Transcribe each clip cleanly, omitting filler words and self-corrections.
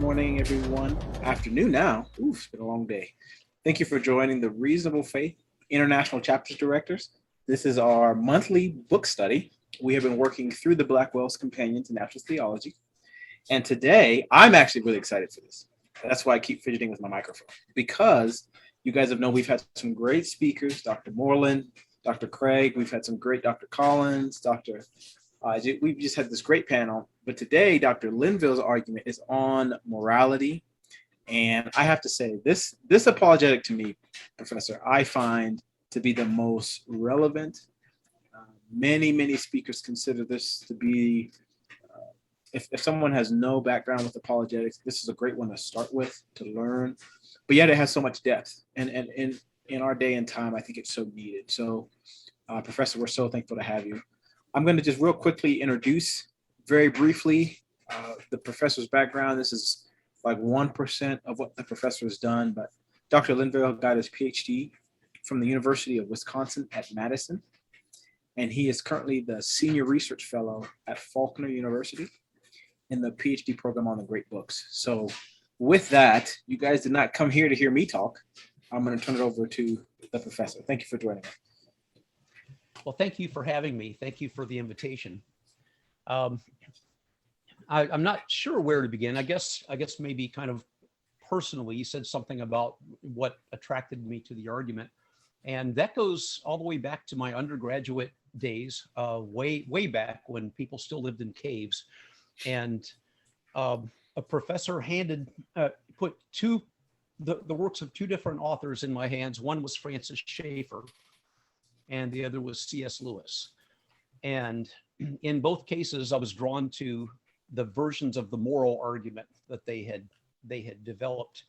morning, everyone. Afternoon now. Oof, it's been a long day. Thank you for joining the Reasonable Faith International Chapters Directors. This is our monthly book study. We have been working through the Blackwell's Companion to Natural Theology. And today, I'm actually really excited for this. That's why I keep fidgeting with my microphone, because you guys have known we've had some great speakers, Dr. Moreland, Dr. Craig. We've had some great Dr. Collins, we've just had this great panel. But today, Dr. Linville's argument is on morality. And I have to say, this apologetic to me, Professor, I find to be the most relevant. Many speakers consider this to be, if someone has no background with apologetics, this is a great one to start with, to learn. But yet it has so much depth. And in our day and time, I think it's so needed. So, Professor, we're so thankful to have you. I'm going to just real quickly introduce very briefly the professor's background. This is like 1% of what the professor has done, but Dr. Linville got his PhD from the University of Wisconsin-Madison, and he is currently the Senior Research Fellow at Faulkner University in the PhD program on the Great Books. So with that, you guys did not come here to hear me talk. I'm going to turn it over to the professor. Thank you for joining us. Well, thank you for having me. Thank you for the invitation. I'm not sure where to begin. I guess maybe kind of personally, you said something about what attracted me to the argument. And that goes all the way back to my undergraduate days, way back when people still lived in caves. And a professor put the works of two different authors in my hands. One was Francis Schaeffer, and the other was C.S. Lewis. And in both cases, I was drawn to the versions of the moral argument that they had developed.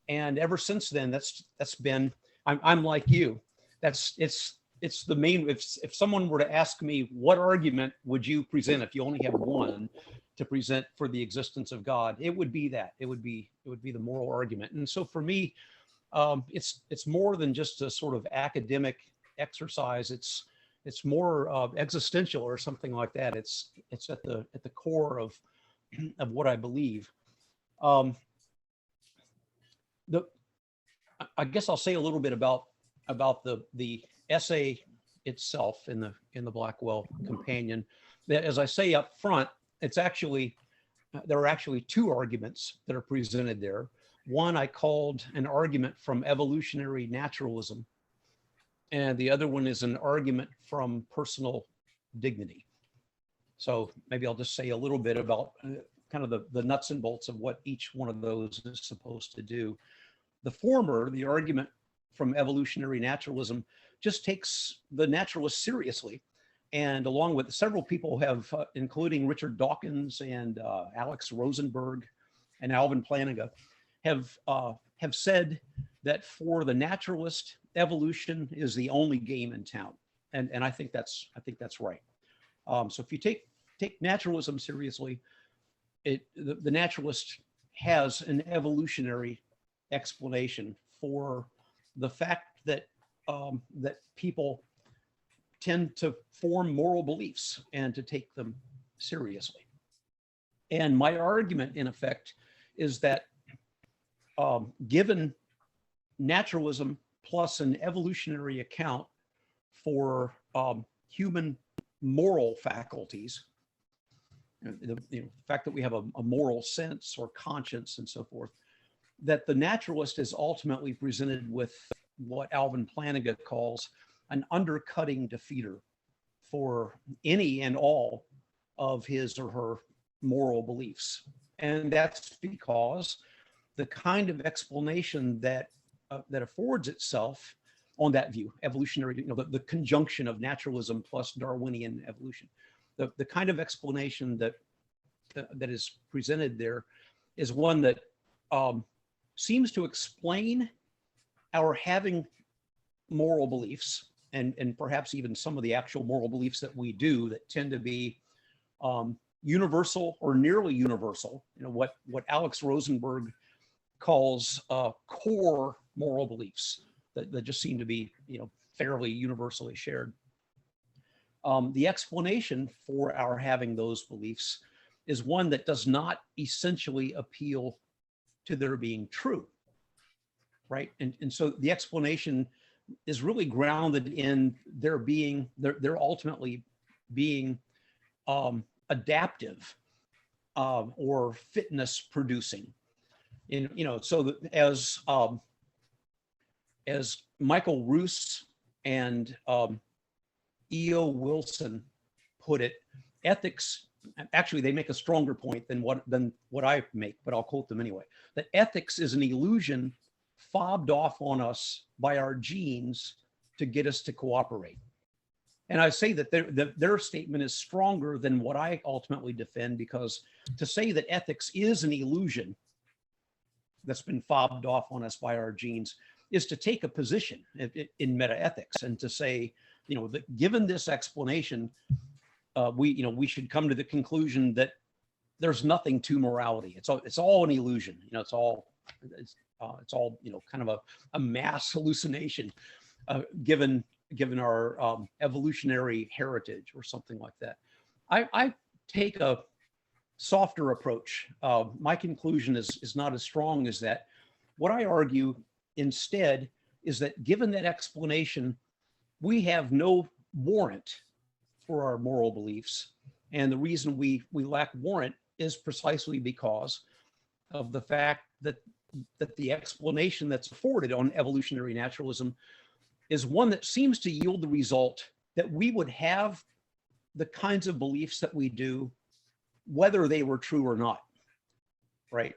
And ever since then, that's been, I'm like you. It's the main, if someone were to ask me, what argument would you present if you only have one to present for the existence of God, it would be that. It would be the moral argument. And so for me, it's more than just a sort of academic exercise. It's more existential or something like that. It's at the core of what I believe. I guess I'll say a little bit about the essay itself in the Blackwell Companion. As I say up front, there are actually two arguments that are presented there. One I called an argument from evolutionary naturalism, and the other one is an argument from personal dignity. So maybe I'll just say a little bit about kind of the nuts and bolts of what each one of those is supposed to do. The former, the argument from evolutionary naturalism, just takes the naturalists seriously. And along with several people including Richard Dawkins and Alex Rosenberg and Alvin Plantinga, have said that for the naturalist, evolution is the only game in town, and I think that's right. So if you take naturalism seriously, the naturalist has an evolutionary explanation for the fact that that people tend to form moral beliefs and to take them seriously. And my argument, in effect, is that given naturalism plus an evolutionary account for human moral faculties, the fact that we have a moral sense or conscience and so forth, that the naturalist is ultimately presented with what Alvin Plantinga calls an undercutting defeater for any and all of his or her moral beliefs. And that's because the kind of explanation that affords itself on that view, evolutionary, the conjunction of naturalism plus Darwinian evolution, the kind of explanation that is presented there is one that seems to explain our having moral beliefs, and perhaps even some of the actual moral beliefs that we do that tend to be universal or nearly universal. What Alex Rosenberg calls core moral beliefs that just seem to be fairly universally shared. The explanation for our having those beliefs is one that does not essentially appeal to their being true, right? And so the explanation is really grounded in their being, they're ultimately being adaptive or fitness producing. And, so that as Michael Roos and E.O. Wilson put it, ethics, actually they make a stronger point than what I make, but I'll quote them anyway, that ethics is an illusion fobbed off on us by our genes to get us to cooperate. And I say that their statement is stronger than what I ultimately defend, because to say that ethics is an illusion that's been fobbed off on us by our genes is to take a position in metaethics and to say, that given this explanation, we should come to the conclusion that there's nothing to morality. It's all an illusion. It's all kind of a mass hallucination, given our evolutionary heritage or something like that. I take a softer approach. My conclusion is not as strong as that. What I argue instead is that given that explanation, we have no warrant for our moral beliefs. And the reason we lack warrant is precisely because of the fact that the explanation that's afforded on evolutionary naturalism is one that seems to yield the result that we would have the kinds of beliefs that we do, whether they were true or not, right?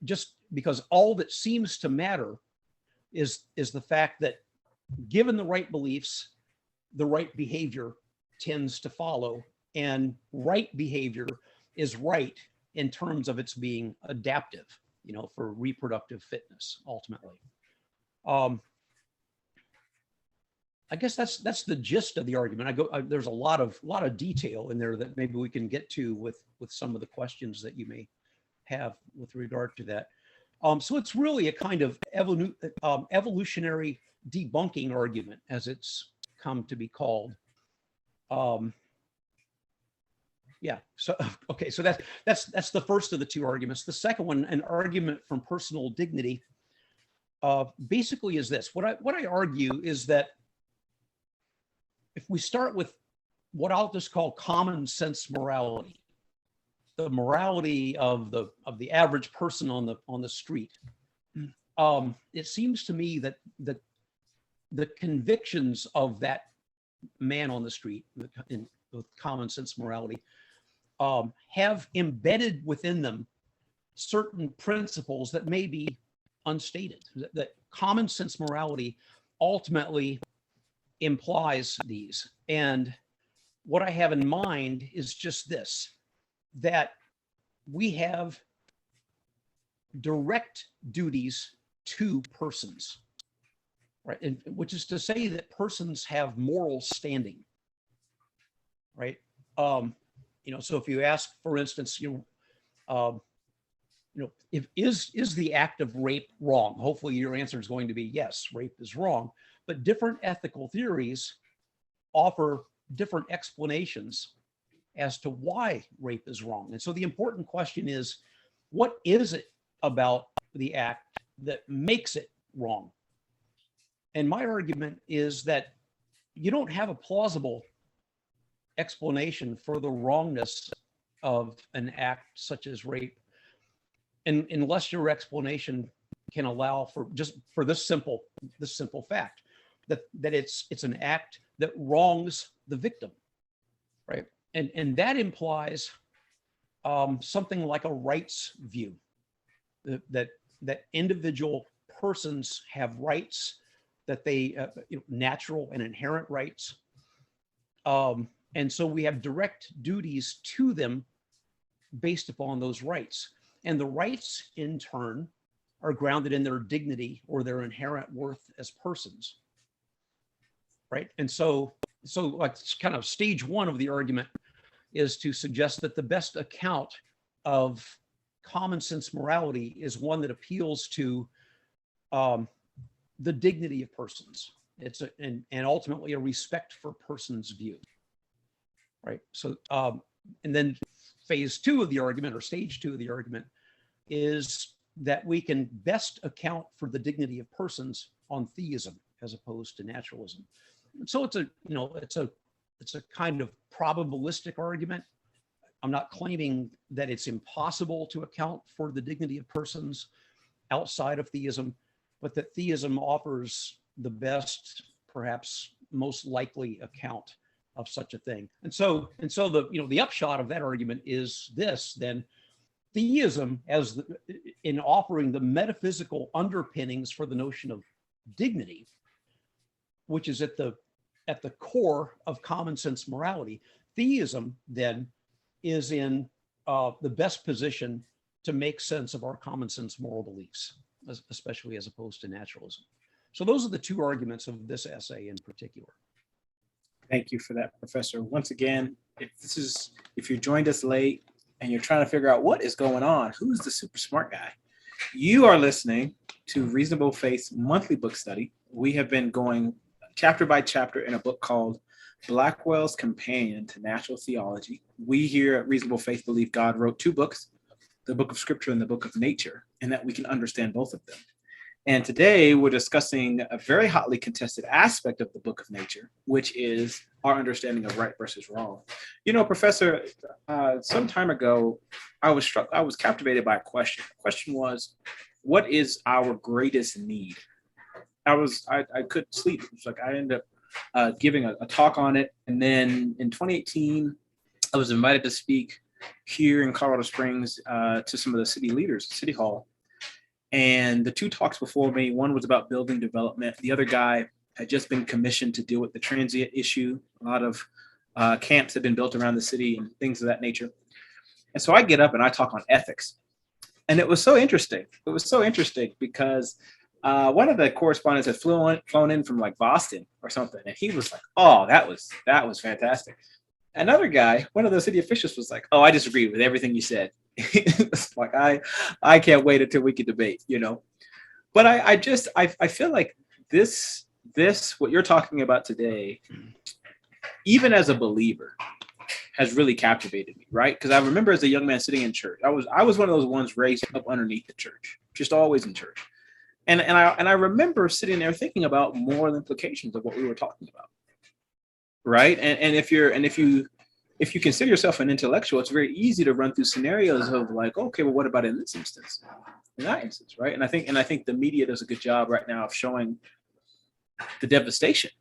Just because all that seems to matter is the fact that given the right beliefs, the right behavior tends to follow, and right behavior is right in terms of its being adaptive, for reproductive fitness, ultimately. I guess that's the gist of the argument. There's a lot of detail in there that maybe we can get to with some of the questions that you may have with regard to that. So it's really a kind of evolutionary debunking argument, as it's come to be called. So that's the first of the two arguments. The second one, an argument from personal dignity, basically is this. What I argue is that if we start with what I'll just call common sense morality, the morality of the average person on the street, it seems to me that the convictions of that man on the street with common sense morality have embedded within them certain principles that may be unstated. That common sense morality ultimately implies these. And what I have in mind is just this, that we have direct duties to persons, right? And which is to say that persons have moral standing, right? So if you ask, for instance, is the act of rape wrong? Hopefully your answer is going to be yes, rape is wrong. But different ethical theories offer different explanations as to why rape is wrong. And so the important question is, what is it about the act that makes it wrong? And my argument is that you don't have a plausible explanation for the wrongness of an act such as rape, and unless your explanation can allow for this simple fact that it's an act that wrongs the victim, right? And that implies something like a rights view, that individual persons have rights, that they natural and inherent rights, and so we have direct duties to them based upon those rights, and the rights in turn are grounded in their dignity or their inherent worth as persons, right? And so like kind of stage one of the argument is to suggest that the best account of common sense morality is one that appeals to the dignity of persons. And ultimately a respect for persons view, right? So and then phase two of the argument, or stage two of the argument, is that we can best account for the dignity of persons on theism as opposed to naturalism. So it's a kind of probabilistic argument. I'm not claiming that it's impossible to account for the dignity of persons outside of theism, but that theism offers the best, perhaps most likely account of such a thing. And so the upshot of that argument is this: then theism, in offering the metaphysical underpinnings for the notion of dignity, which is at the core of common sense morality, theism then is in the best position to make sense of our common sense moral beliefs, especially as opposed to naturalism. So those are the two arguments of this essay in particular. Thank you for that, Professor. Once again, if you joined us late and you're trying to figure out what is going on, who's the super smart guy, you are listening to Reasonable Faith's monthly book study. We have been going chapter by chapter in a book called Blackwell's Companion to Natural Theology. We here at Reasonable Faith believe God wrote two books, the book of Scripture and the book of nature, and that we can understand both of them. And today we're discussing a very hotly contested aspect of the book of nature, which is our understanding of right versus wrong. You know, Professor, some time ago, I was captivated by a question. The question was, what is our greatest need? I couldn't sleep. It's like I ended up giving a talk on it. And then in 2018, I was invited to speak here in Colorado Springs to some of the city leaders, City Hall. And the two talks before me, one was about building development. The other guy had just been commissioned to deal with the transient issue. A lot of camps have been built around the city and things of that nature. And so I get up and I talk on ethics. And it was so interesting. It was so interesting because one of the correspondents had flown in from like Boston or something. And he was like, oh, that was fantastic. Another guy, one of the city officials, was like, oh, I disagree with everything you said. It's like, I can't wait until we can debate, you know. But I feel like this what you're talking about today, even as a believer, has really captivated me, right? Because I remember as a young man sitting in church, I was one of those ones raised up underneath the church, just always in church. And I remember sitting there thinking about moral implications of what we were talking about. Right. And if you consider yourself an intellectual, it's very easy to run through scenarios of like, okay, well, what about in this instance? In that instance, right? And I think the media does a good job right now of showing the devastation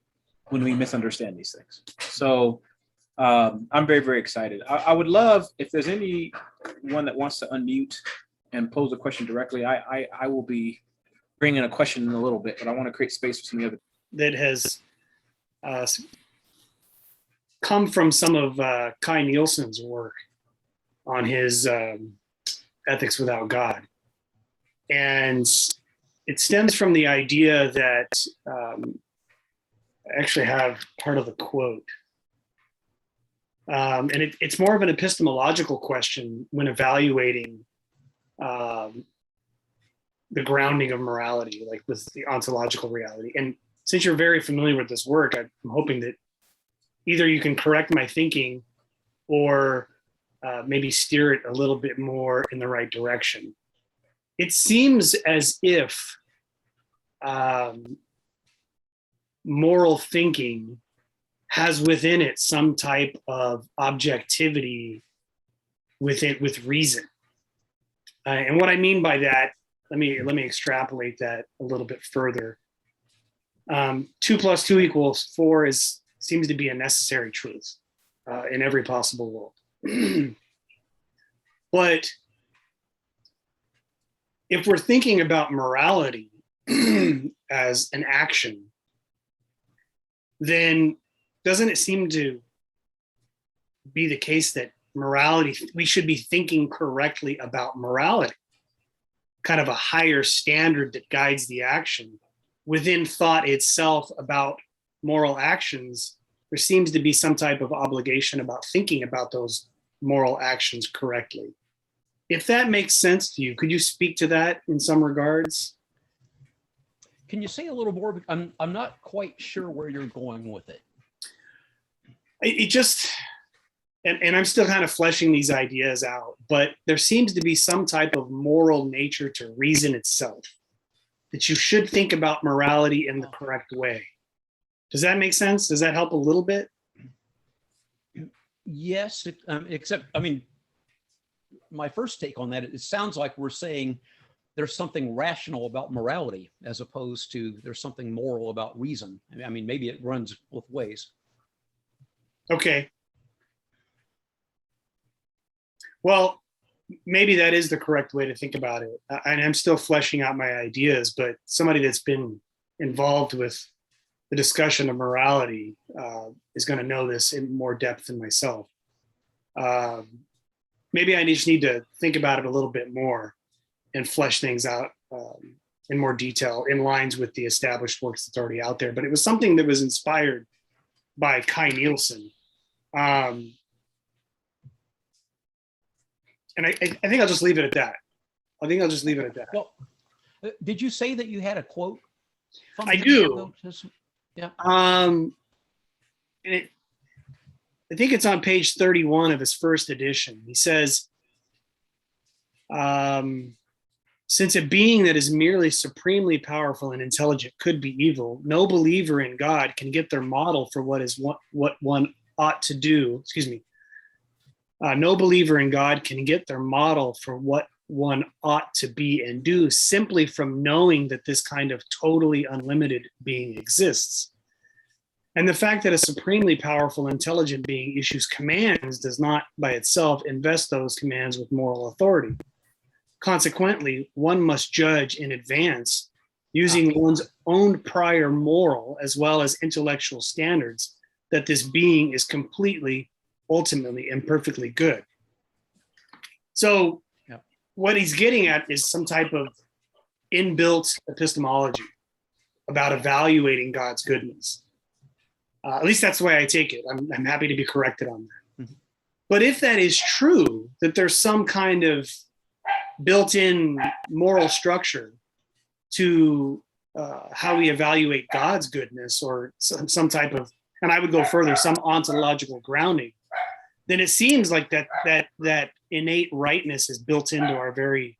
when we misunderstand these things. So I'm very, very excited. I would love if there's anyone that wants to unmute and pose a question directly. I will be bringing a question in a little bit, but I want to create space for some of the other that has come from some of Kai Nielsen's work on his Ethics Without God. And it stems from the idea that I actually have part of the quote. And it's more of an epistemological question when evaluating the grounding of morality, like with the ontological reality. And since you're very familiar with this work, I'm hoping that either you can correct my thinking or maybe steer it a little bit more in the right direction. It seems as if moral thinking has within it some type of objectivity with reason. And what I mean by that, let me extrapolate that a little bit further. 2 + 2 = 4 seems to be a necessary truth in every possible world. But if we're thinking about morality as an action, then doesn't it seem to be the case that morality, we should be thinking correctly about morality, kind of a higher standard that guides the action? Within thought itself about moral actions, there seems to be some type of obligation about thinking about those moral actions correctly. If that makes sense to you, could you speak to that in some regards? Can you say a little more? I'm not quite sure where you're going with it. It just, and I'm still kind of fleshing these ideas out, but there seems to be some type of moral nature to reason itself, that you should think about morality in the correct way. Does that make sense? Does that help a little bit? Yes, except, I mean, my first take on that, it sounds like we're saying there's something rational about morality as opposed to there's something moral about reason. I mean, maybe it runs both ways. Okay. Well, maybe that is the correct way to think about it. And I'm still fleshing out my ideas, but somebody that's been involved with the discussion of morality is going to know this in more depth than myself. Maybe I just need to think about it a little bit more and flesh things out in more detail in lines with the established works that's already out there. But it was something that was inspired by Kai Nielsen. And I think I'll just leave it at that. Well, did you say that you had a quote? I do. Yeah. And I think it's on page 31 of his first edition. He says, since a being that is merely supremely powerful and intelligent could be evil, no believer in God can get their model for what one ought to do. No believer in God can get their model for what one ought to be and do simply from knowing that this kind of totally unlimited being exists. And the fact that a supremely powerful, intelligent being issues commands does not by itself invest those commands with moral authority. Consequently, one must judge in advance using one's own prior moral as well as intellectual standards that this being is completely, ultimately, and perfectly good. So what he's getting at is some type of inbuilt epistemology about evaluating God's goodness. At least that's the way I take it. I'm happy to be corrected on that. Mm-hmm. But if that is true, that there's some kind of built-in moral structure to how we evaluate God's goodness, or some type of, and I would go further, some ontological grounding, then it seems like that innate rightness is built into our very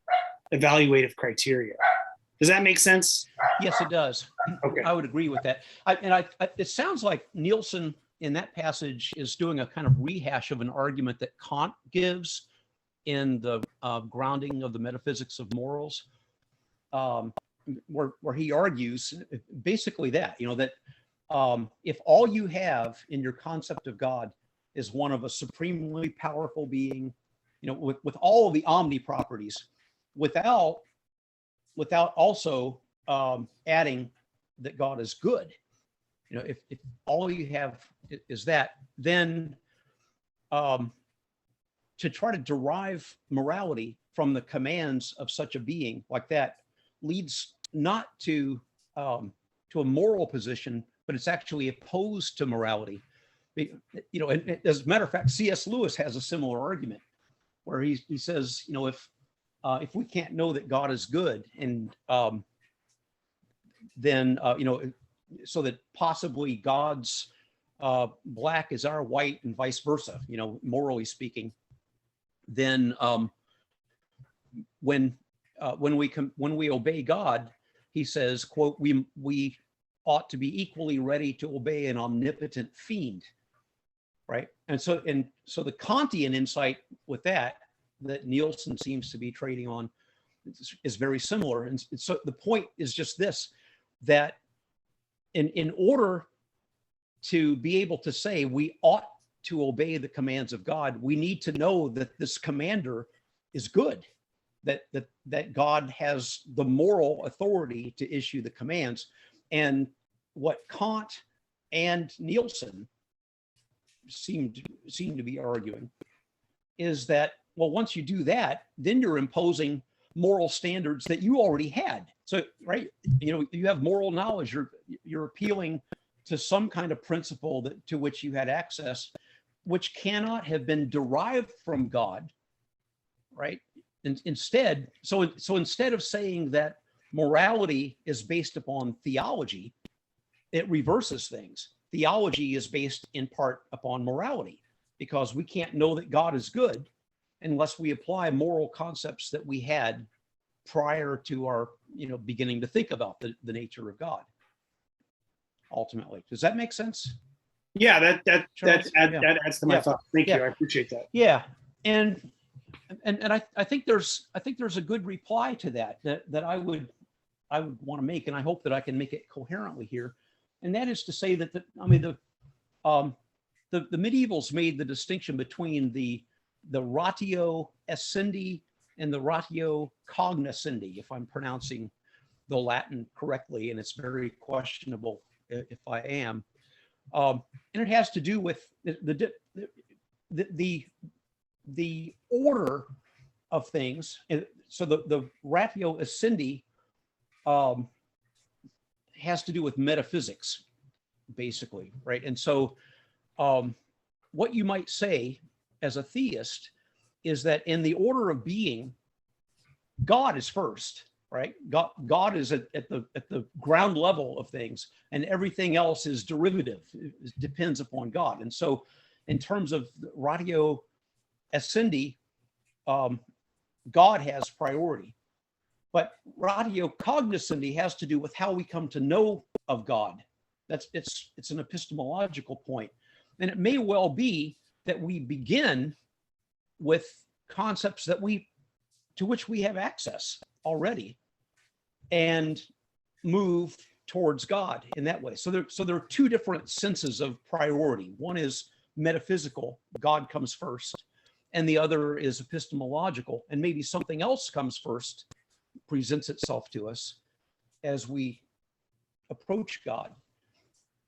evaluative criteria. Does that make sense? Yes, it does. Okay. I would agree with that. It sounds like Nielsen in that passage is doing a kind of rehash of an argument that Kant gives in the grounding of the metaphysics of morals, where he argues basically that, that if all you have in your concept of God is one of a supremely powerful being, with all of the omni properties, without also adding that God is good, if all you have is that, then to try to derive morality from the commands of such a being like that leads not to a moral position, but it's actually opposed to morality. And as a matter of fact, C.S. Lewis has a similar argument where he says, if we can't know that God is good, and then so that possibly God's black is our white and vice versa, morally speaking, then when we obey God, he says, quote, we ought to be equally ready to obey an omnipotent fiend, right? And so the Kantian insight with that Nielsen seems to be trading on is very similar. And so the point is just this, that in order to be able to say we ought to obey the commands of God, we need to know that this commander is good, that God has the moral authority to issue the commands. And what Kant and Nielsen seem to be arguing is that, well, once you do that, then you're imposing moral standards that you already had. So, right, you have moral knowledge. You're appealing to some kind of principle to which you had access, which cannot have been derived from God, right? And instead of saying that morality is based upon theology, it reverses things. Theology is based in part upon morality. because we can't know that God is good unless we apply moral concepts that we had prior to our, beginning to think about the nature of God. Ultimately, does that make sense? Yeah, that adds to my Yeah. thought. Thank Yeah. you. I appreciate that. Yeah, and I think there's a good reply to that I would want to make, and I hope that I can make it coherently here, and that is to say that the medievals made the distinction between the ratio essendi and the ratio cognoscendi, if I'm pronouncing the Latin correctly, and it's very questionable if I am. And it has to do with the order of things. So the ratio essendi has to do with metaphysics, basically, right? And so what you might say as a theist is that in the order of being, God is first, right? God is at the ground level of things, and everything else is derivative. It depends upon God. And so in terms of ratio essendi, God has priority. But ratio cognoscendi has to do with how we come to know of God. It's an epistemological point. And it may well be that we begin with concepts to which we have access already, and move towards God in that way. So there are two different senses of priority. One is metaphysical, God comes first, and the other is epistemological, and maybe something else comes first, presents itself to us as we approach God.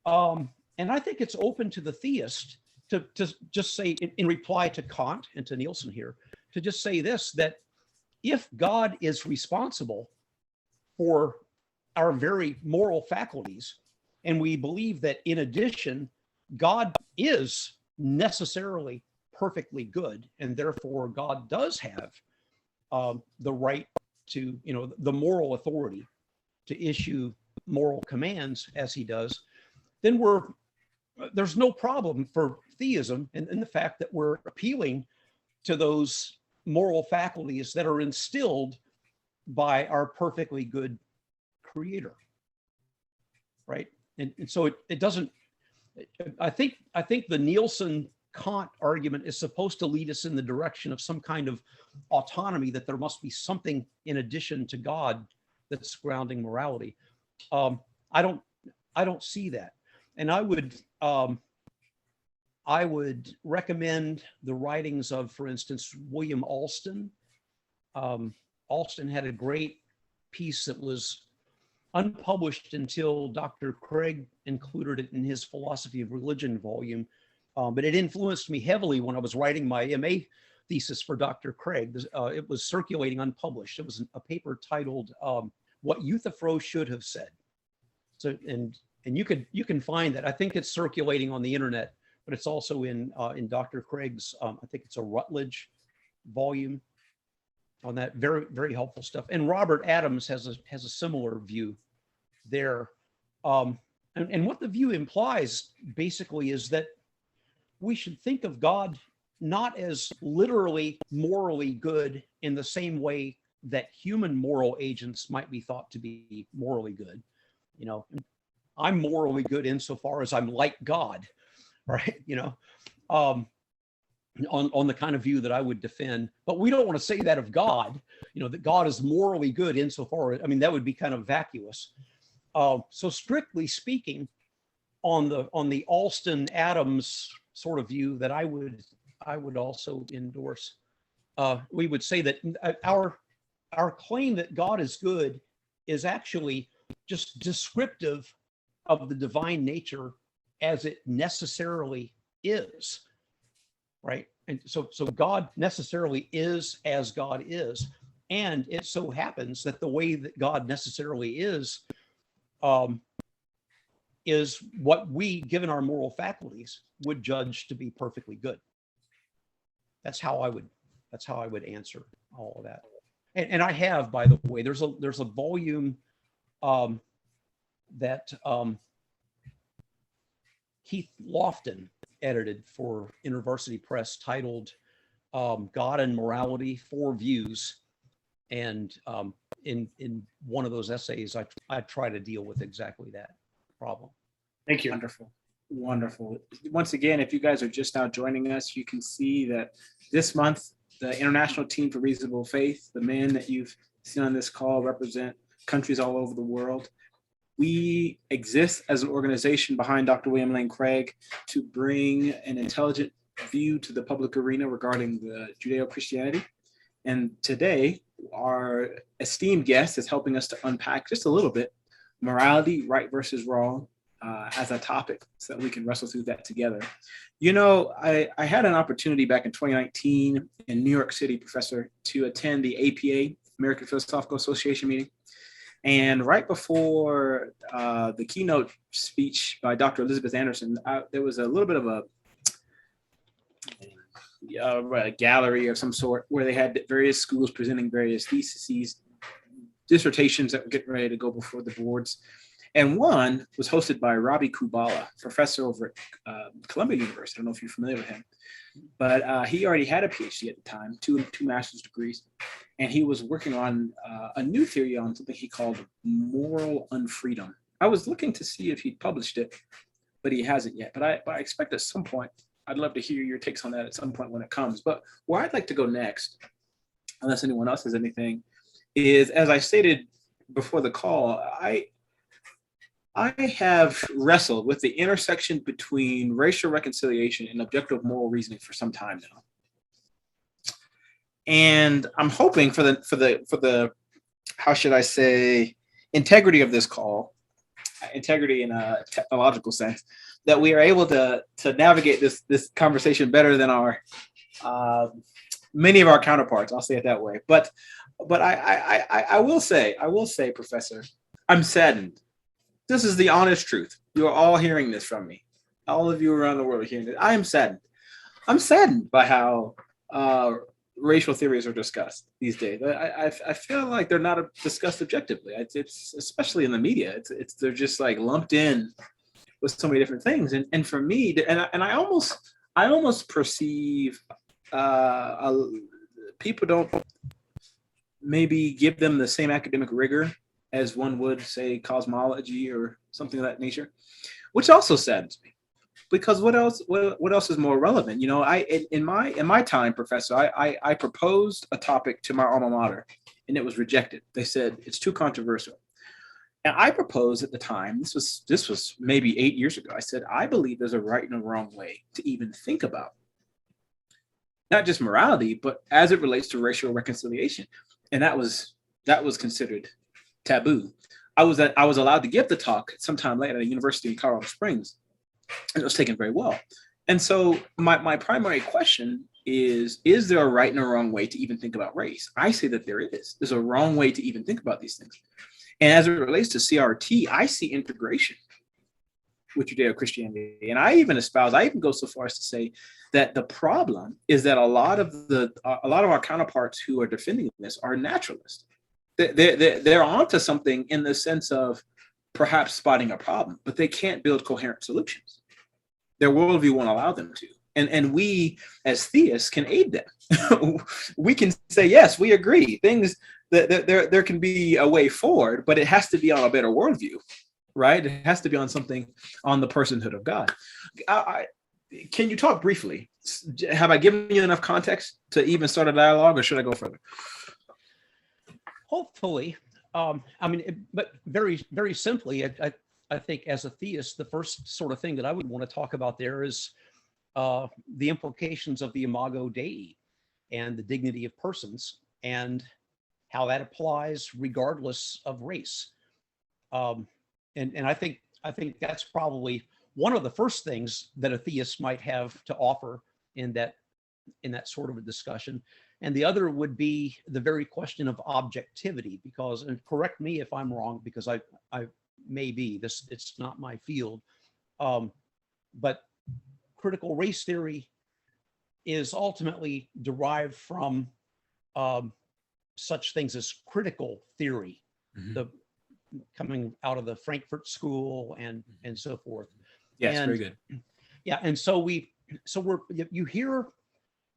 And I think it's open to the theist to just say, in reply to Kant and to Nielsen here, to just say this, that if God is responsible for our very moral faculties, and we believe that in addition, God is necessarily perfectly good, and therefore God does have the right to, the moral authority to issue moral commands as he does, then there's no problem for theism in the fact that we're appealing to those moral faculties that are instilled by our perfectly good creator, right? And so it doesn't, I think the Nielsen Kant argument is supposed to lead us in the direction of some kind of autonomy, that there must be something in addition to God that's grounding morality. I don't see that. And I would recommend the writings of, for instance, William Alston. Alston had a great piece that was unpublished until Dr. Craig included it in his Philosophy of Religion volume. But it influenced me heavily when I was writing my MA thesis for Dr. Craig. It was circulating unpublished. It was a paper titled "What Euthyphro Should Have Said." So, and you can find that. I think it's circulating on the internet, but it's also in Dr. Craig's. I think it's a Rutledge volume on that. Very, very helpful stuff. And Robert Adams has a similar view there. And what the view implies basically is that we should think of God not as literally morally good in the same way that human moral agents might be thought to be morally good. I'm morally good insofar as I'm like God, right? On the kind of view that I would defend. But we don't want to say that of God, that God is morally good insofar as, that would be kind of vacuous. So strictly speaking, on the Alston Adams sort of view that I would also endorse, we would say that our claim that God is good is actually just descriptive of the divine nature as it necessarily is, right? And so God necessarily is as God is, and it so happens that the way that God necessarily is what we, given our moral faculties, would judge to be perfectly good. That's how I would answer all of that. And I have, by the way, there's a volume that Keith Lofton edited for InterVarsity Press titled God and Morality, Four Views. And in one of those essays, I try to deal with exactly that problem. Thank you. Wonderful. Wonderful. Once again, if you guys are just now joining us, you can see that this month, the International Team for Reasonable Faith, the men that you've seen on this call represent countries all over the world. We exist as an organization behind Dr. William Lane Craig to bring an intelligent view to the public arena regarding the Judeo-Christianity. And today, our esteemed guest is helping us to unpack just a little bit morality, right versus wrong, as a topic so that we can wrestle through that together. You know, I had an opportunity back in 2019 in New York City, Professor, to attend the APA, American Philosophical Association meeting. And right before the keynote speech by Dr. Elizabeth Anderson, there was a little bit of a gallery of some sort where they had various schools presenting various theses, dissertations that were getting ready to go before the boards. And one was hosted by Ravi Kubala, professor over at Columbia University. I don't know if you're familiar with him, but he already had a PhD at the time, two master's degrees. And he was working on a new theory on something he called moral unfreedom. I was looking to see if he'd published it, but he hasn't yet. But I expect at some point, I'd love to hear your takes on that at some point when it comes. But where I'd like to go next, unless anyone else has anything, is, as I stated before the call, I have wrestled with the intersection between racial reconciliation and objective moral reasoning for some time now. And I'm hoping for the how should I say, integrity of this call, integrity in a technological sense, that we are able to navigate this conversation better than our many of our counterparts. I'll say it that way. But I will say, Professor, I'm saddened. This is the honest truth. You are all hearing this from me. All of you around the world are hearing it. I am saddened. I'm saddened by how racial theories are discussed these days. I feel like they're not discussed objectively. It's especially in the media. They're just like lumped in with so many different things. And for me, and I almost perceive people don't maybe give them the same academic rigor as one would say cosmology or something of that nature, which also saddens me. Because what else is more relevant? You know, in my time, Professor, I proposed a topic to my alma mater, and it was rejected. They said it's too controversial. And I proposed at the time, this was maybe 8 years ago. I said, I believe there's a right and a wrong way to even think about not just morality, but as it relates to racial reconciliation. And that was considered taboo. I was allowed to give the talk sometime later at a university in Colorado Springs, and it was taken very well. And so my primary question is there a right and a wrong way to even think about race? I say that there is. There's a wrong way to even think about these things. And as it relates to CRT, I see integration with Judeo-Christianity. And I even go so far as to say that the problem is that a lot of our counterparts who are defending this are naturalists. They're onto something in the sense of perhaps spotting a problem, but they can't build coherent solutions. Their worldview won't allow them to. And we as theists can aid them. We can say, yes, we agree. Things that there can be a way forward, but it has to be on a better worldview, right? It has to be on something on the personhood of God. Can you talk briefly? Have I given you enough context to even start a dialogue, or should I go further? Hopefully. But very, very simply, I think as a theist, the first sort of thing that I would want to talk about there is the implications of the Imago Dei and the dignity of persons and how that applies regardless of race. And I think that's probably one of the first things that a theist might have to offer in that sort of a discussion. And the other would be the very question of objectivity, because, and correct me if I'm wrong, because I may be, it's not my field, but critical race theory is ultimately derived from such things as critical theory, the coming out of the Frankfurt School and so forth. Yes, and, very good. Yeah, and you hear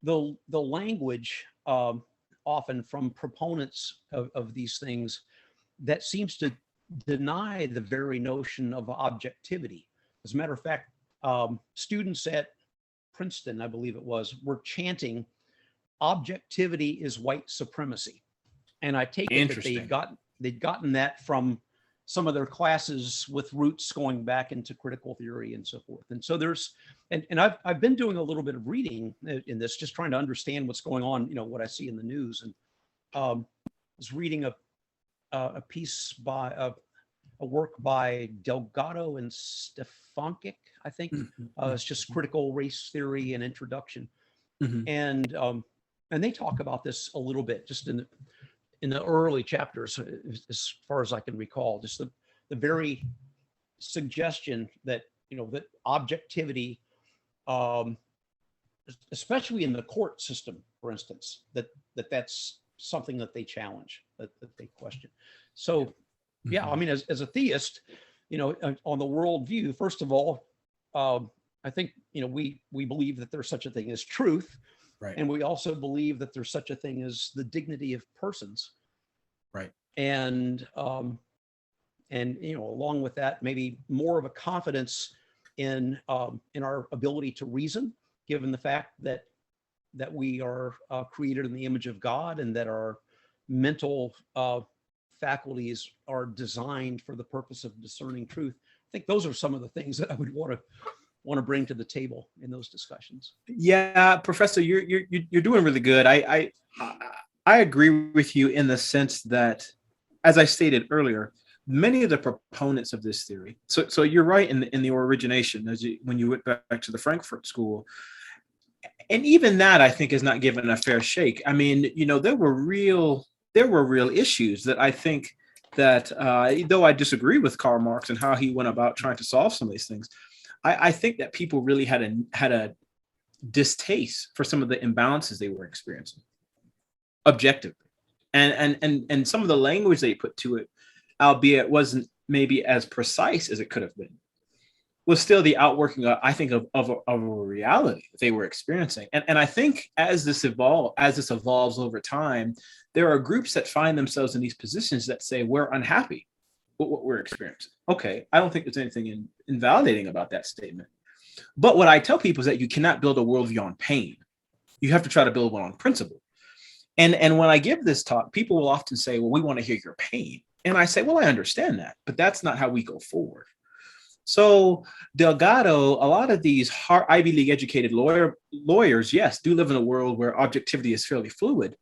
the language often from proponents of these things that seems to deny the very notion of objectivity. As a matter of fact, students at Princeton, I believe it was, were chanting, "Objectivity is white supremacy," and I take it that they'd gotten that from some of their classes with roots going back into critical theory and so forth. And so I've been doing a little bit of reading in this, just trying to understand what's going on, what I see in the news. And I was reading a piece by a work by Delgado and Stefankic, I think. It's just critical race theory and introduction. And they talk about this a little bit, just in the early chapters, as far as I can recall, just the very suggestion that, that objectivity, especially in the court system, for instance, that's something that they challenge, that they question. So, yeah, I mean, as a theist, on the world view, first of all, I think, we believe that there's such a thing as truth. Right. And we also believe that there's such a thing as the dignity of persons. Right. And along with that, maybe more of a confidence in our ability to reason, given the fact that we are created in the image of God, and that our mental faculties are designed for the purpose of discerning truth. I think those are some of the things that I would want to bring to the table in those discussions. Yeah, Professor, you're doing really good. I agree with you in the sense that, as I stated earlier, many of the proponents of this theory. So you're right in the origination, when you went back to the Frankfurt School, and even that I think is not given a fair shake. I mean, there were real issues that I think that though I disagree with Karl Marx and how he went about trying to solve some of these things, I think that people really had a distaste for some of the imbalances they were experiencing, objectively, and some of the language they put to it, albeit wasn't maybe as precise as it could have been, was still the outworking, I think, of a reality that they were experiencing. And I think as this evolves over time, there are groups that find themselves in these positions that say we're unhappy with what we're experiencing. Okay, I don't think there's anything invalidating about that statement. But what I tell people is that you cannot build a worldview on pain. You have to try to build one on principle. And when I give this talk, people will often say, well, we want to hear your pain. And I say, well, I understand that, but that's not how we go forward. So Delgado, a lot of these Ivy League educated lawyers, yes, do live in a world where objectivity is fairly fluid.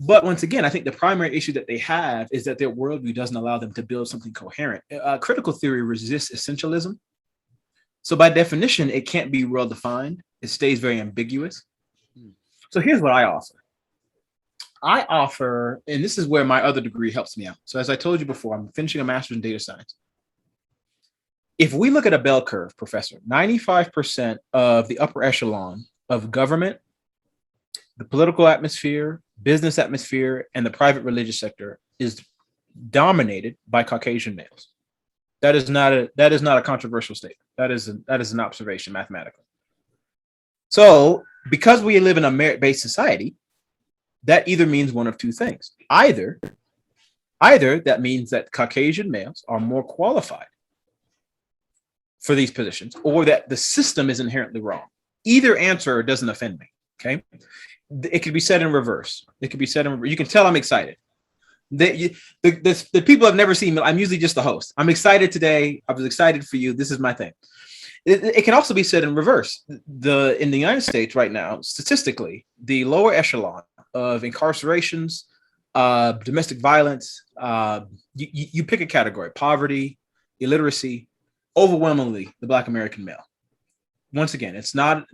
But once again, I think the primary issue that they have is that their worldview doesn't allow them to build something coherent. Critical theory resists essentialism. So by definition, it can't be well defined. It stays very ambiguous. So here's what I offer, and this is where my other degree helps me out. So as I told you before, I'm finishing a master's in data science. If we look at a bell curve, Professor, 95% of the upper echelon of government, the political atmosphere, business atmosphere, and the private religious sector is dominated by Caucasian males. That is not a controversial statement. That is an observation mathematically. So because we live in a merit-based society, that either means one of two things. Either that means that Caucasian males are more qualified for these positions, or that the system is inherently wrong. Either answer doesn't offend me, okay? It could be said in reverse. You can tell I'm excited. The people have never seen me. I'm usually just the host. I'm excited today. I was excited for you. This is my thing. It can also be said in reverse. In the United States right now, statistically, the lower echelon of incarcerations, domestic violence, you pick a category: poverty, illiteracy, overwhelmingly the Black American male. Once again, that's not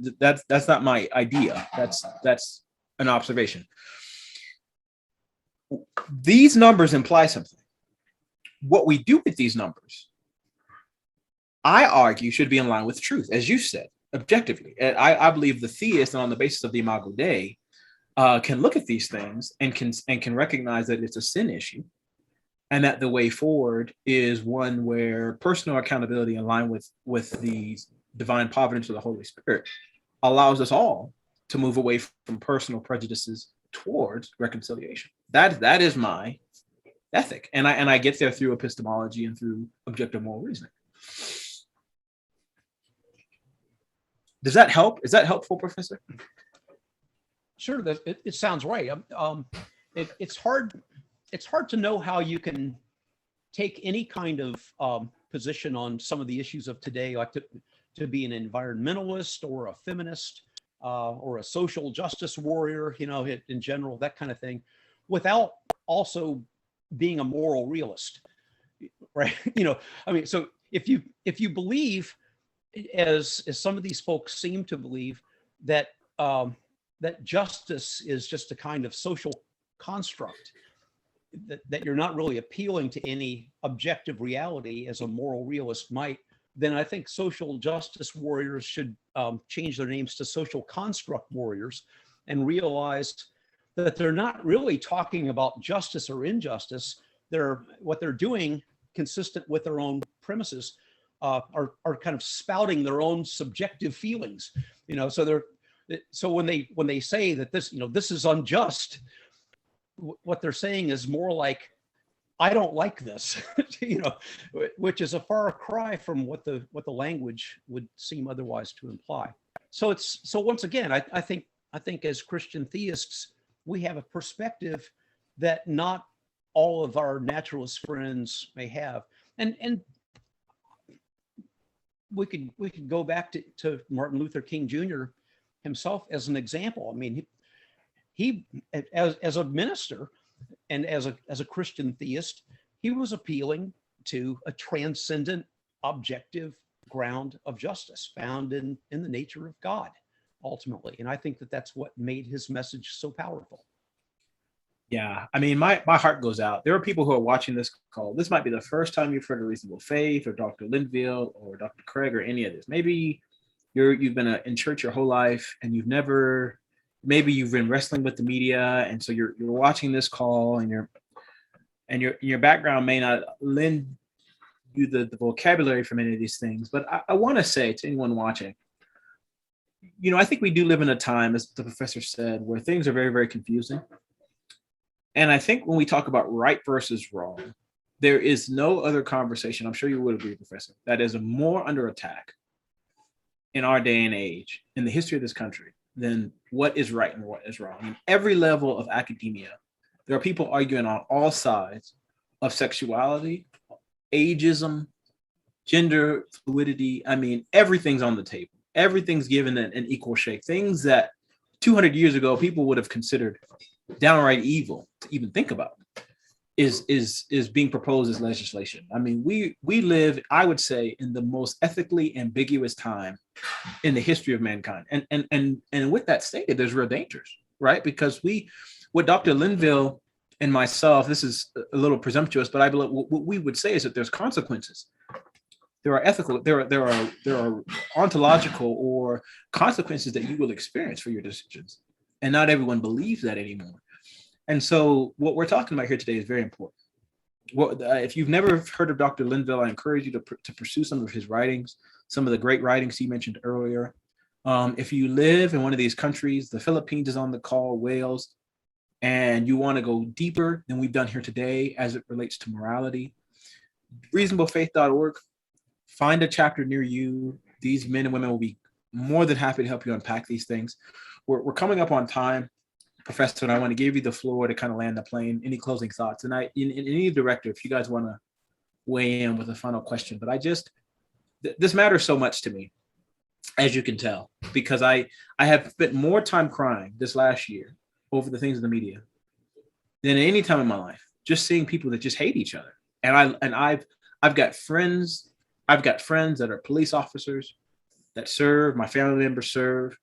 my idea. That's an observation. These numbers imply something. What we do with these numbers, I argue, should be in line with truth, as you said, objectively. And I believe the theist, and on the basis of the Imago Dei, can look at these things and can recognize that it's a sin issue, and that the way forward is one where personal accountability in line with the divine providence of the Holy Spirit allows us all to move away from personal prejudices towards reconciliation. That is my ethic, and I get there through epistemology and through objective moral reasoning. Does that help? Is that helpful, Professor? Sure, it sounds right. It's hard to know how you can take any kind of position on some of the issues of today, like to be an environmentalist or a feminist or a social justice warrior, in general, that kind of thing, without also being a moral realist, right? So if you believe, as some of these folks seem to believe, that that justice is just a kind of social construct, that you're not really appealing to any objective reality as a moral realist might, then I think social justice warriors should change their names to social construct warriors and realize that they're not really talking about justice or injustice. What they're doing, consistent with their own premises, are kind of spouting their own subjective feelings. So when they say that this is unjust, what they're saying is more like, I don't like this, which is a far cry from what the language would seem otherwise to imply. So once again, I think as Christian theists, we have a perspective that not all of our naturalist friends may have, and we could go back to Martin Luther King Jr. himself as an example. I mean, he as a minister and as a Christian theist, he was appealing to a transcendent, objective ground of justice found in the nature of God, ultimately. And I think that's what made his message so powerful. Yeah, I mean, my heart goes out. There are people who are watching this call. This might be the first time you've heard of Reasonable Faith or Dr. Linville or Dr. Craig or any of this. Maybe you've been in church your whole life and maybe you've been wrestling with the media, and so you're watching this call, and your background may not lend you the vocabulary for many of these things. But I want to say to anyone watching, I think we do live in a time, as the professor said, where things are very, very confusing. And I think when we talk about right versus wrong, there is no other conversation, I'm sure you would agree, Professor, that is more under attack in our day and age, in the history of this country, than what is right and what is wrong. In every level of academia, there are people arguing on all sides of sexuality, ageism, gender fluidity. I mean, everything's on the table. Everything's given an equal shake. Things that 200 years ago people would have considered downright evil to even think about is being proposed as legislation. I mean, we live, I would say, in the most ethically ambiguous time in the history of mankind. And with that stated, there's real dangers, right? Because what Dr. Linville and myself, this is a little presumptuous, but I believe what we would say is that there's consequences. There are ethical, there are ontological or consequences that you will experience for your decisions. And not everyone believes that anymore. And so what we're talking about here today is very important. If you've never heard of Dr. Linville, I encourage you to pursue some of his writings, some of the great writings he mentioned earlier. If you live in one of these countries, the Philippines is on the call, Wales, and you want to go deeper than we've done here today as it relates to morality, reasonablefaith.org, find a chapter near you. These men and women will be more than happy to help you unpack these things. We're coming up on time, Professor, and I want to give you the floor to kind of land the plane. Any closing thoughts? And any director, if you guys want to weigh in with a final question, but this matters so much to me, as you can tell, because I have spent more time crying this last year over the things in the media than any time in my life, just seeing people that just hate each other. And I've got friends that are police officers that serve, my family members serve.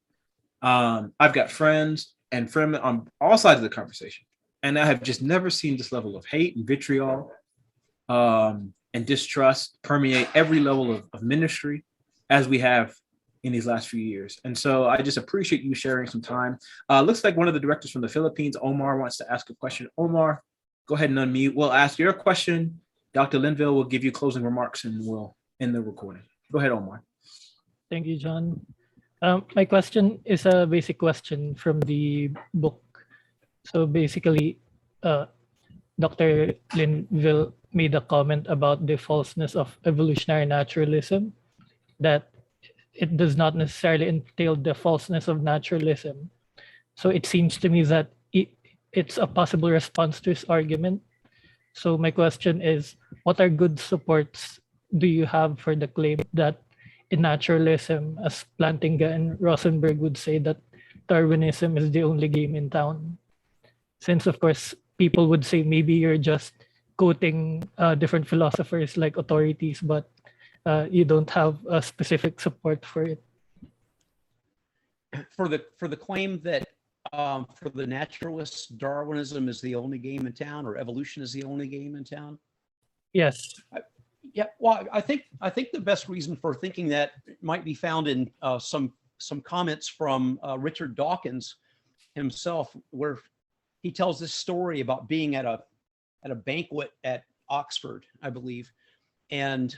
I've got friends on all sides of the conversation, and I have just never seen this level of hate and vitriol and distrust permeate every level of ministry as we have in these last few years. And so I just appreciate you sharing some time. Looks like one of the directors from the Philippines, Omar, wants to ask a question. Omar, go ahead and unmute. We'll ask your question. Dr. Linville will give you closing remarks, and we'll end the recording. Go ahead, Omar. Thank you, John. My question is a basic question from the book. So basically, Dr. Linville made a comment about the falseness of evolutionary naturalism, that it does not necessarily entail the falseness of naturalism. So it seems to me that it's a possible response to his argument. So my question is, what are good supports do you have for the claim that in naturalism, as Plantinga and Rosenberg would say, that Darwinism is the only game in town? Since, of course, people would say maybe you're just quoting different philosophers like authorities, but you don't have a specific support for it. For the claim that for the naturalists, Darwinism is the only game in town, or evolution is the only game in town? Yes. Yeah. Well, I think the best reason for thinking that might be found in some comments from Richard Dawkins himself, where he tells this story about being at a banquet at Oxford, I believe, and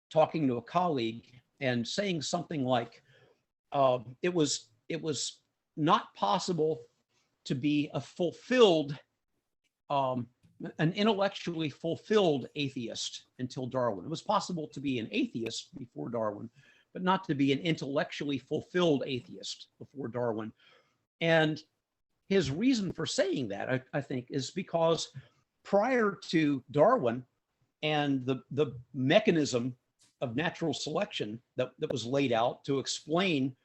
talking to a colleague and saying something like, it was not possible to be a fulfilled, an intellectually fulfilled atheist until Darwin. It was possible to be an atheist before Darwin, but not to be an intellectually fulfilled atheist before Darwin. And his reason for saying that, I think, is because prior to Darwin and the mechanism of natural selection that was laid out to explain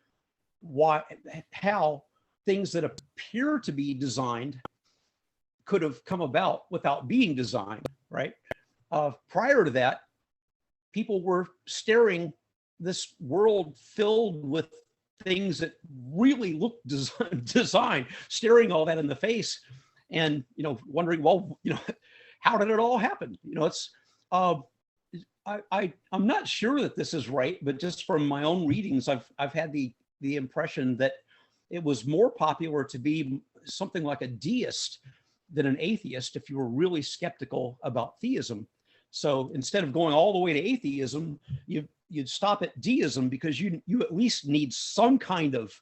how things that appear to be designed could have come about without being designed, right? Prior to that, people were staring this world filled with things that really looked designed, staring all that in the face, and wondering, well, how did it all happen? It's I'm not sure that this is right, but just from my own readings, I've had the impression that it was more popular to be something like a deist than an atheist if you were really skeptical about theism. So instead of going all the way to atheism, you'd stop at deism, because you at least need some kind of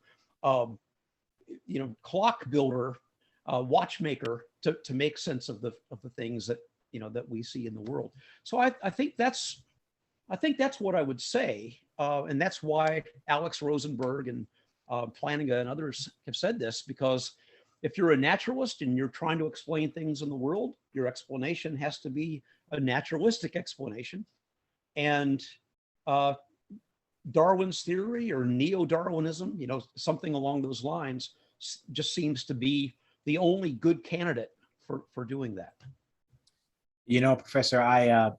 clock builder, watchmaker to make sense of the things that that we see in the world. So I think that's what I would say, and that's why Alex Rosenberg and Plantinga and others have said this, because if you're a naturalist and you're trying to explain things in the world, your explanation has to be a naturalistic explanation. And Darwin's theory or neo-Darwinism, something along those lines, just seems to be the only good candidate for doing that. Professor, I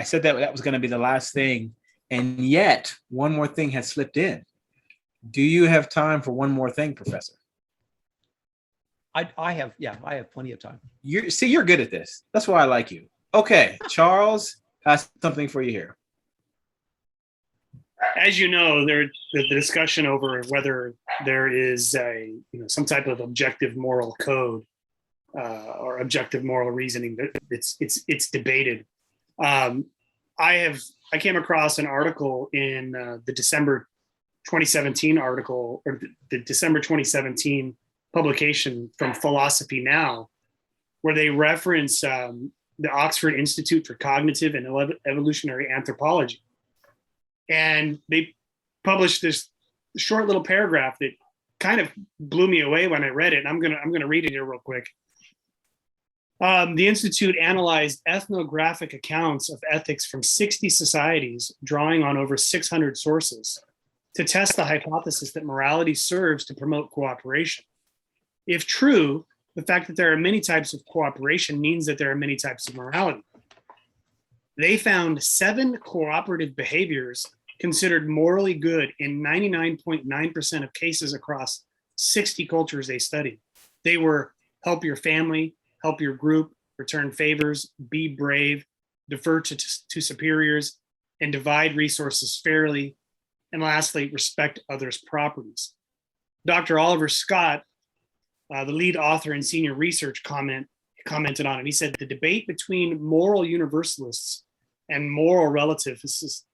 said that was going to be the last thing, and yet one more thing has slipped in. Do you have time for one more thing, Professor? I have plenty of time. You're good at this. That's why I like you. Okay, Charles has something for you here. As you know, there's the discussion over whether there is some type of objective moral code or objective moral reasoning. It's debated. I came across an article in the December 2017 article, or the December 2017 publication from Philosophy Now, where they reference the Oxford Institute for Cognitive and Evolutionary Anthropology. And they published this short little paragraph that kind of blew me away when I read it. And I'm gonna read it here real quick. The Institute analyzed ethnographic accounts of ethics from 60 societies, drawing on over 600 sources, to test the hypothesis that morality serves to promote cooperation. If true, the fact that there are many types of cooperation means that there are many types of morality. They found 7 cooperative behaviors considered morally good in 99.9% of cases across 60 cultures they studied. They were help your family, help your group, return favors, be brave, defer to superiors, and divide resources fairly. And lastly, respect others' properties. Dr. Oliver Scott, the lead author and senior research commented on it. He said, the debate between moral universalists and moral relativists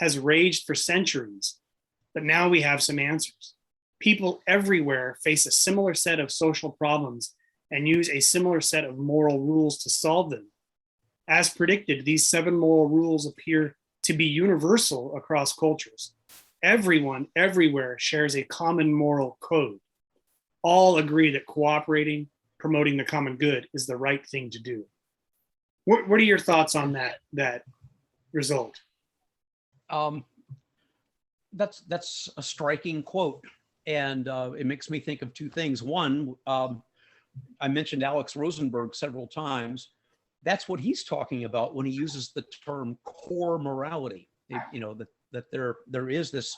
has raged for centuries, but now we have some answers. People everywhere face a similar set of social problems and use a similar set of moral rules to solve them. As predicted, these 7 moral rules appear to be universal across cultures. Everyone everywhere shares a common moral code. All agree that cooperating, promoting the common good is the right thing to do. What are your thoughts on that result? That's a striking quote, and it makes me think of 2 things. One, I mentioned Alex Rosenberg several times. That's what he's talking about when he uses the term core morality. That there is this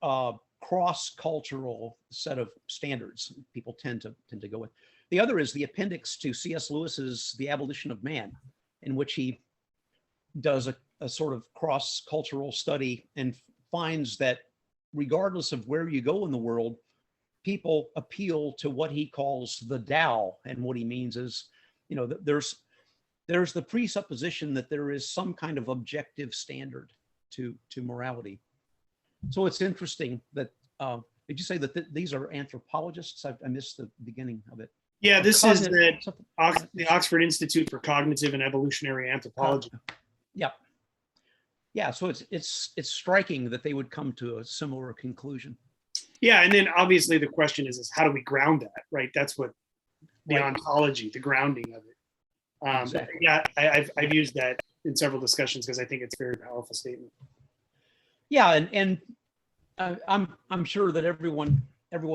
cross-cultural set of standards people tend to go with. The other is the appendix to C.S. Lewis's The Abolition of Man, in which he does a sort of cross-cultural study and finds that regardless of where you go in the world, people appeal to what he calls the Tao. And what he means is, there's the presupposition that there is some kind of objective standard to morality. So it's interesting that, did you say that these are anthropologists? I missed the beginning of it. Yeah, this is the Oxford Institute for Cognitive and Evolutionary Anthropology. Yeah. So it's striking that they would come to a similar conclusion. Yeah, and then obviously the question is how do we ground that, right? That's what the ontology, the grounding of it. Exactly. Yeah, I've used that in several discussions because I think it's a very powerful statement. Yeah, and I'm sure that everyone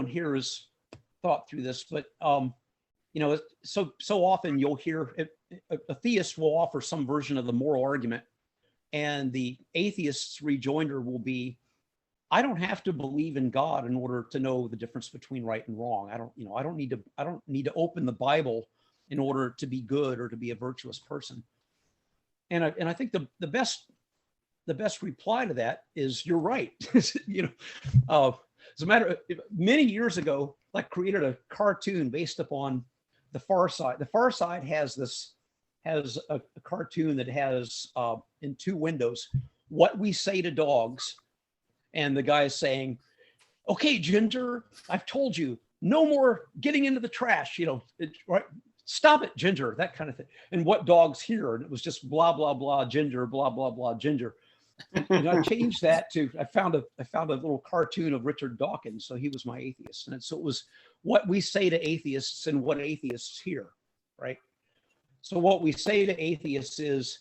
here has thought through this, but so often you'll hear a theist will offer some version of the moral argument, and the atheist's rejoinder will be, I don't have to believe in God in order to know the difference between right and wrong. I don't need to open the Bible in order to be good or to be a virtuous person. And I think the best reply to that is, you're right. As a matter of many years ago, I created a cartoon based upon The Far Side. The Far Side has a cartoon that has in 2 windows, what we say to dogs. And the guy is saying, okay, Ginger, I've told you, no more getting into the trash, right? Stop it, Ginger, that kind of thing. And what dogs hear, and it was just blah, blah, blah, Ginger, blah, blah, blah, Ginger. And I changed that to, I found a little cartoon of Richard Dawkins, so he was my atheist. And so it was what we say to atheists and what atheists hear, right? So what we say to atheists is,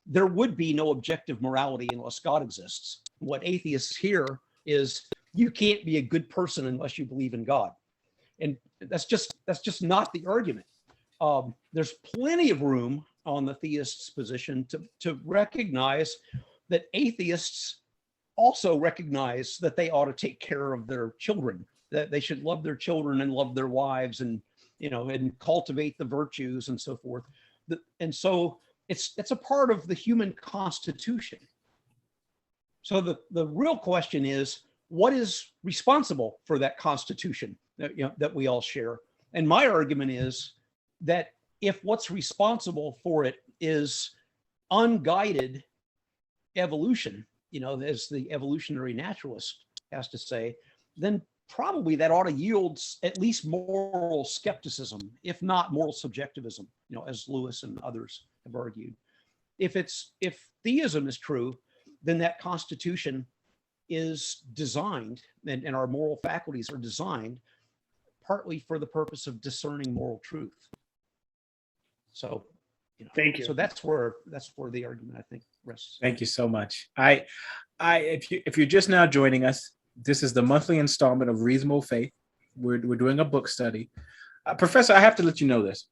there would be no objective morality unless God exists. What atheists hear is, you can't be a good person unless you believe in God. And that's just not the argument. There's plenty of room on the theist's position to recognize that atheists also recognize that they ought to take care of their children, that they should love their children and love their wives and cultivate the virtues and so forth. And so it's a part of the human constitution. So the real question is, what is responsible for that constitution that we all share? And my argument is that if what's responsible for it is unguided evolution, as the evolutionary naturalist has to say, then probably that ought to yield at least moral skepticism, if not moral subjectivism, as Lewis and others have argued. If theism is true, then that constitution is designed, and our moral faculties are designed partly for the purpose of discerning moral truth. So, thank you. So that's where the argument, I think, rests. Thank you so much. If you're just now joining us, this is the monthly installment of Reasonable Faith. We're doing a book study. Professor, I have to let you know this.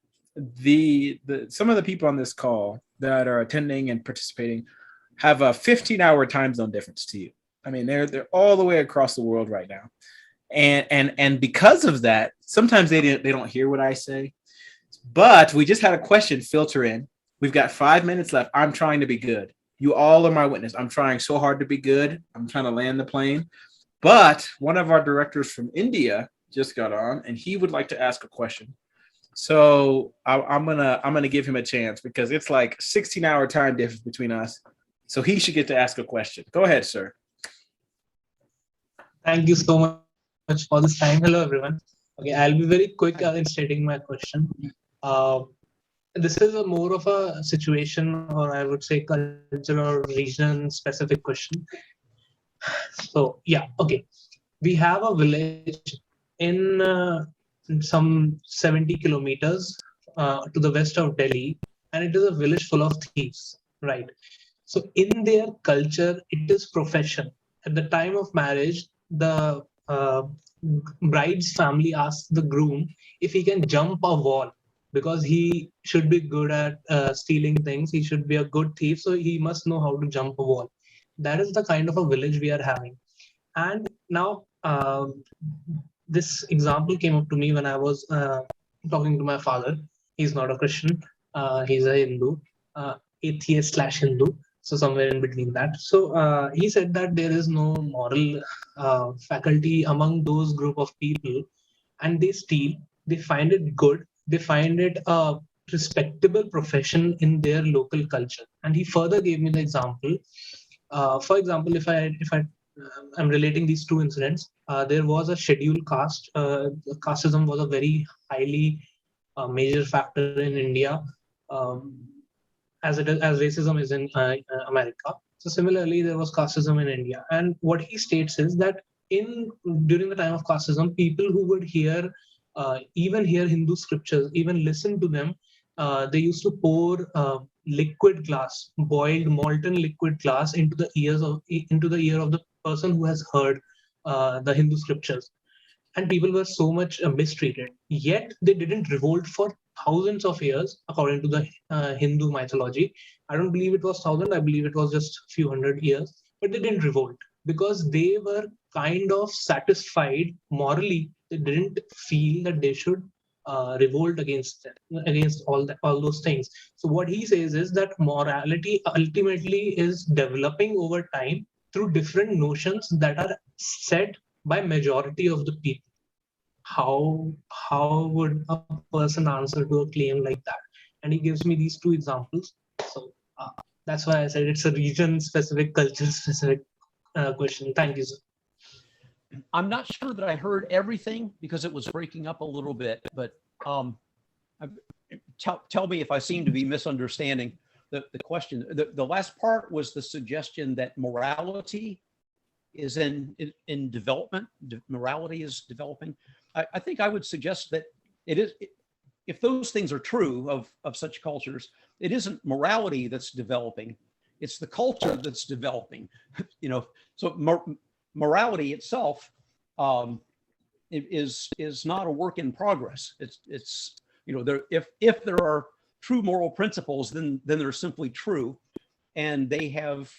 Some of the people on this call that are attending and participating have a 15-hour time zone difference to you. I mean, they're all the way across the world right now, and because of that, sometimes they don't hear what I say. But we just had a question filter in. We've got 5 minutes left. I'm trying to be good. You all are my witness. I'm trying so hard to be good. I'm trying to land the plane. But one of our directors from India just got on, and he would like to ask a question. So I'm gonna give him a chance, because it's like 16-hour time difference between us. So he should get to ask a question. Go ahead, sir. Thank you so much for this time. Hello, everyone. Okay, I'll be very quick in stating my question. This is a more of a situation, or I would say cultural or region specific question. So yeah, okay. We have a village in some 70 kilometers to the west of Delhi, and it is a village full of thieves, right? So in their culture, it is profession. At the time of marriage, the bride's family asks the groom if he can jump a wall, because he should be good at stealing things. He should be a good thief, so he must know how to jump a wall. That is the kind of a village we are having. And now this example came up to me when I was talking to my father. He's not a Christian. He's a Hindu, atheist / Hindu. So somewhere in between that. So he said that there is no moral faculty among those group of people, and they steal. They find it good. They find it a respectable profession in their local culture. And he further gave me the example. For example, if I'm relating these two incidents, there was a scheduled caste. Casteism was a very highly major factor in India. As racism is in America. So similarly, there was casteism in India. And what he states is that during the time of casteism, people who would even hear Hindu scriptures, even listen to them, they used to pour liquid glass, boiled molten liquid glass into the ear of the person who has heard the Hindu scriptures. And people were so much mistreated. Yet they didn't revolt for thousands of years, according to the Hindu mythology. I don't believe it was 1,000. I believe it was just a few hundred years. But they didn't revolt because they were kind of satisfied morally. They didn't feel that they should revolt against all those things. So what he says is that morality ultimately is developing over time through different notions that are set by majority of the people. How would a person answer to a claim like that? And he gives me these two examples. So that's why I said it's a region-specific, culture-specific question. Thank you, sir. I'm not sure that I heard everything because it was breaking up a little bit, but tell me if I seem to be misunderstanding the question. The last part was the suggestion that morality is in development. Morality is developing. I think I would suggest that it is. If those things are true of such cultures, it isn't morality that's developing; it's the culture that's developing. So morality itself is not a work in progress. It's if there are true moral principles, then they're simply true, and they have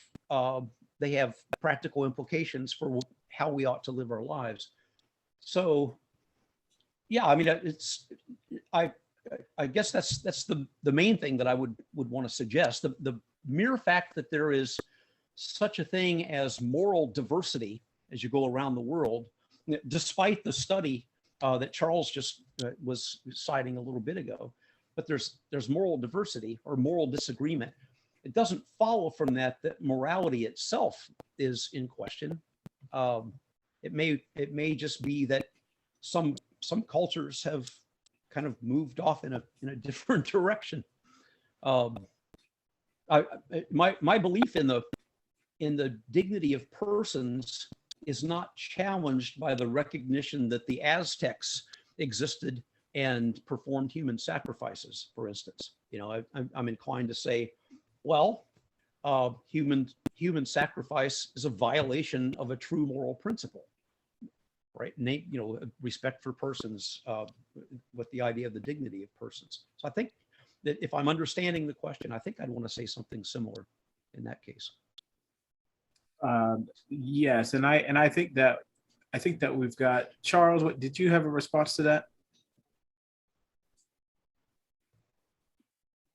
practical implications for how we ought to live our lives. So, yeah, I mean, I guess that's the main thing that I would want to suggest. The mere fact that there is such a thing as moral diversity as you go around the world, despite the study that Charles just was citing a little bit ago, but there's moral diversity or moral disagreement. It doesn't follow from that morality itself is in question. It may just be that some cultures have kind of moved off in a different direction. My belief in the dignity of persons is not challenged by the recognition that the Aztecs existed and performed human sacrifices, for instance. I'm inclined to say, well, human sacrifice is a violation of a true moral principle, right? Respect for persons, with the idea of the dignity of persons. So I think that if I'm understanding the question, I think I'd want to say something similar in that case. Yes, and I think that we've got Charles. What did you have a response to that?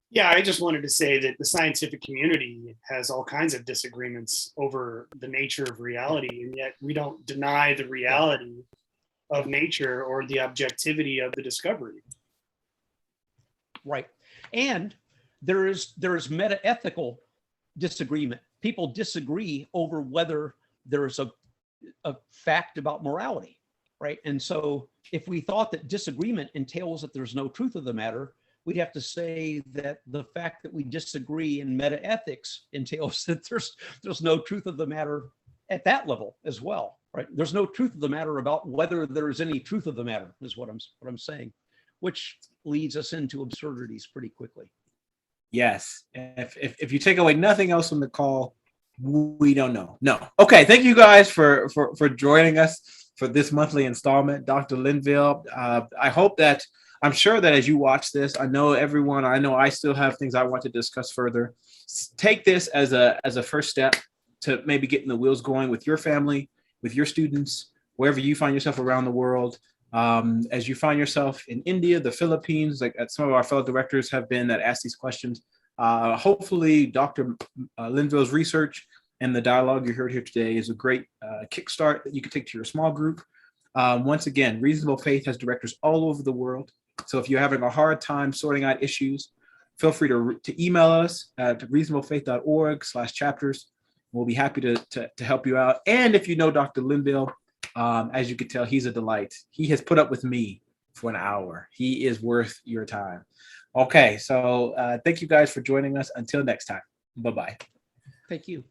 Yeah, I just wanted to say that the scientific community has all kinds of disagreements over the nature of reality, and yet we don't deny the reality of nature or the objectivity of the discovery. Right, and there is meta-ethical disagreement. People disagree over whether there's a fact about morality, right? And so if we thought that disagreement entails that there's no truth of the matter, we'd have to say that the fact that we disagree in metaethics entails that there's no truth of the matter at that level as well, right? There's no truth of the matter about whether there's any truth of the matter, is what I'm saying, which leads us into absurdities pretty quickly. Yes. If you take away nothing else from the call, we don't know. No. Okay. Thank you guys for joining us for this monthly installment, Dr. Linville. I'm sure that as you watch this, I know I still have things I want to discuss further. Take this as a first step to maybe getting the wheels going with your family, with your students, wherever you find yourself around the world. As you find yourself in India, the Philippines, like some of our fellow directors have been that ask these questions. Hopefully, Dr. Linville's research and the dialogue you heard here today is a great kickstart that you can take to your small group. Once again, Reasonable Faith has directors all over the world. So if you're having a hard time sorting out issues, feel free to email us at reasonablefaith.org/chapters. We'll be happy to help you out. And if you know Dr. Linville, as you can tell, he's a delight. He has put up with me for an hour. He is worth your time. Okay, so thank you guys for joining us. Until next time. Bye-bye. Thank you.